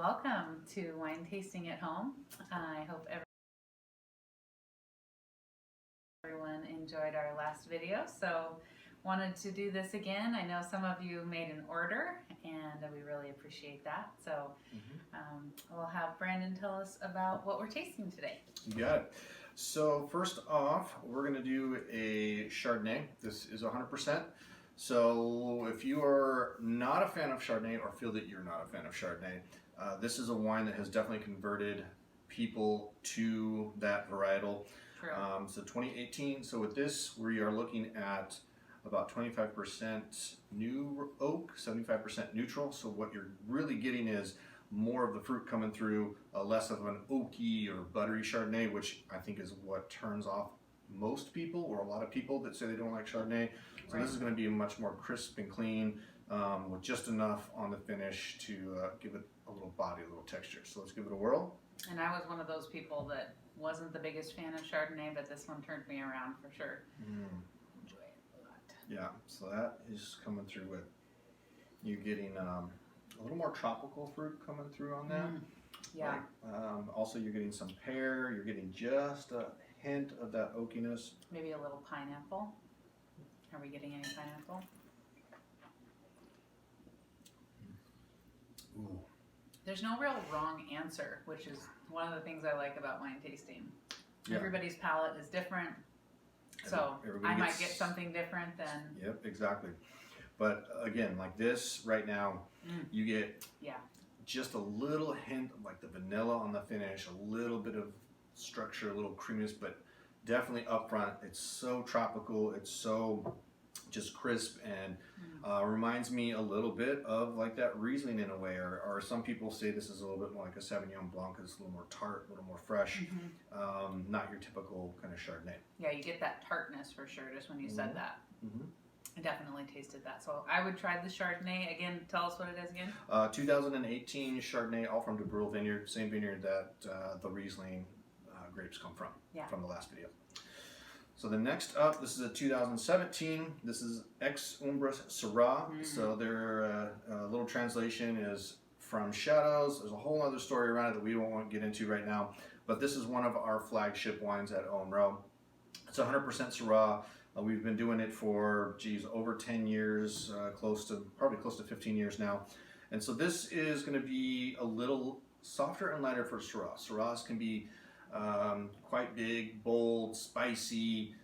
Welcome to Wine Tasting at Home. I hope everyone enjoyed our last video, so wanted to do this again. I know some of you made an order and we really appreciate that. So we'll have Brandon tell us about what we're tasting today. You got it. So first off, we're going to do a Chardonnay. This is 100%. So if you are not a fan of Chardonnay or feel that you're not a fan of Chardonnay, this is a wine that has definitely converted people to that varietal. True. So 2018. So with this, we are looking at about 25% new oak, 75% neutral. So what you're really getting is more of the fruit coming through, less of an oaky or buttery Chardonnay, which I think is what turns off most people, or a lot of people that say they don't like Chardonnay. So This is going to be much more crisp and clean, with just enough on the finish to give it a little body, a little texture. So let's give it a whirl. And I was one of those people that wasn't the biggest fan of Chardonnay, but this one turned me around for sure. Enjoy it a lot. Yeah, so that is coming through with you getting a little more tropical fruit coming through on that. Yeah. Like, also, you're getting some pear. You're getting just a hint of that oakiness. Maybe a little pineapple. Are we getting any pineapple? Ooh. There's no real wrong answer, which is one of the things I like about wine tasting. Yeah. Everybody's palate is different, so I might get something different than... Yep, exactly. But again, like this right now, you get just a little hint of like the vanilla on the finish, a little bit of structure, a little creaminess, but definitely up front. It's so tropical, it's so just crisp, and reminds me a little bit of like that Riesling in a way, or some people say this is a little bit more like a Sauvignon Blanc. It's a little more tart, a little more fresh, not your typical kind of Chardonnay. Yeah, you get that tartness for sure just when you said that. I definitely tasted that. So I would try the Chardonnay. Again, tell us what it is again. 2018 Chardonnay, all from DuBrul Vineyard, same vineyard that the Riesling grapes come from, from the last video. So the next up, this is a 2017. This is Ex Umbris Syrah. So their little translation is from shadows. There's a whole other story around it that we won't get into right now. But this is one of our flagship wines at OMRO. It's 100% Syrah. We've been doing it for, over 10 years, probably close to 15 years now. And so this is going to be a little softer and lighter for Syrah. Syrahs can be quite big, bold, spicy.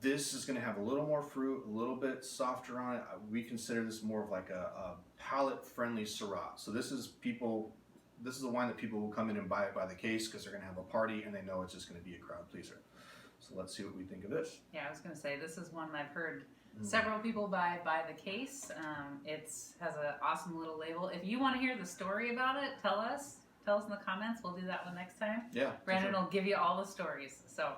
This is going to have a little more fruit, a little bit softer on it. We consider this more of like a palate-friendly Syrah. So this is a wine that people will come in and buy it by the case because they're going to have a party and they know it's just going to be a crowd pleaser. So let's see what we think of this. Yeah, I was going to say, this is one I've heard several people buy by the case. It has an awesome little label. If you want to hear the story about it, tell us in the comments. We'll do that one next time. Yeah. Brandon will give you all the stories. So.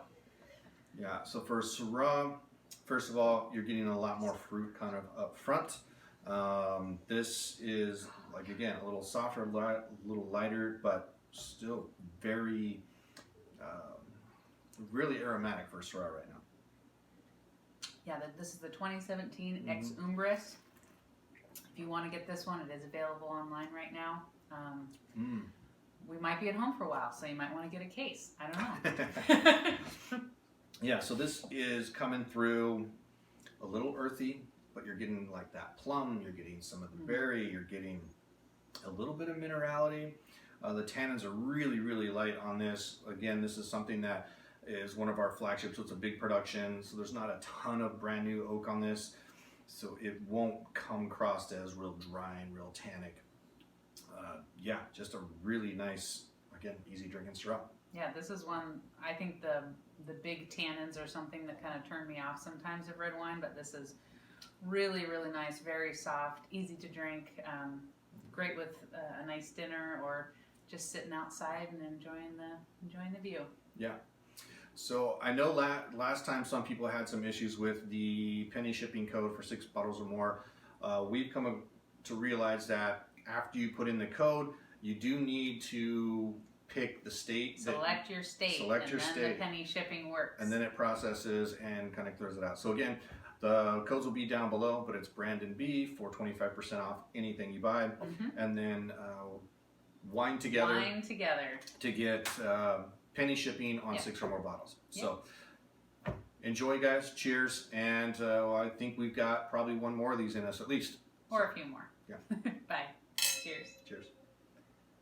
Yeah, so for Syrah, first of all, you're getting a lot more fruit kind of up front. This is, like, again, a little softer, a little lighter, but still very, really aromatic for Syrah right now. Yeah, this is the 2017 Ex Umbris. If you want to get this one, it is available online right now. We might be at home for a while, so you might want to get a case. I don't know. Yeah, so this is coming through a little earthy, but you're getting like that plum, you're getting some of the berry, you're getting a little bit of minerality. The tannins are really, really light on this. Again, this is something that is one of our flagships, so it's a big production, so there's not a ton of brand new oak on this, so it won't come across as real dry and real tannic. Yeah, just a really nice, again, easy drinking Syrah. Yeah, this is one, I think the big tannins are something that kind of turn me off sometimes of red wine, but this is really, really nice, very soft, easy to drink, great with a nice dinner or just sitting outside and enjoying the view. Yeah. So I know last time some people had some issues with the penny shipping code for 6 bottles or more. We've come to realize that after you put in the code, you do need to pick the state. Select your state, and then the penny shipping works. And then it processes and kind of throws it out. So again, the codes will be down below, but it's Brandon B for 25% off anything you buy. And then Wine Together. Wine Together. To get penny shipping on 6 or more bottles. So enjoy, guys. Cheers. And I think we've got probably one more of these in us at least. Or a few more. Yeah. Bye. Cheers. Cheers.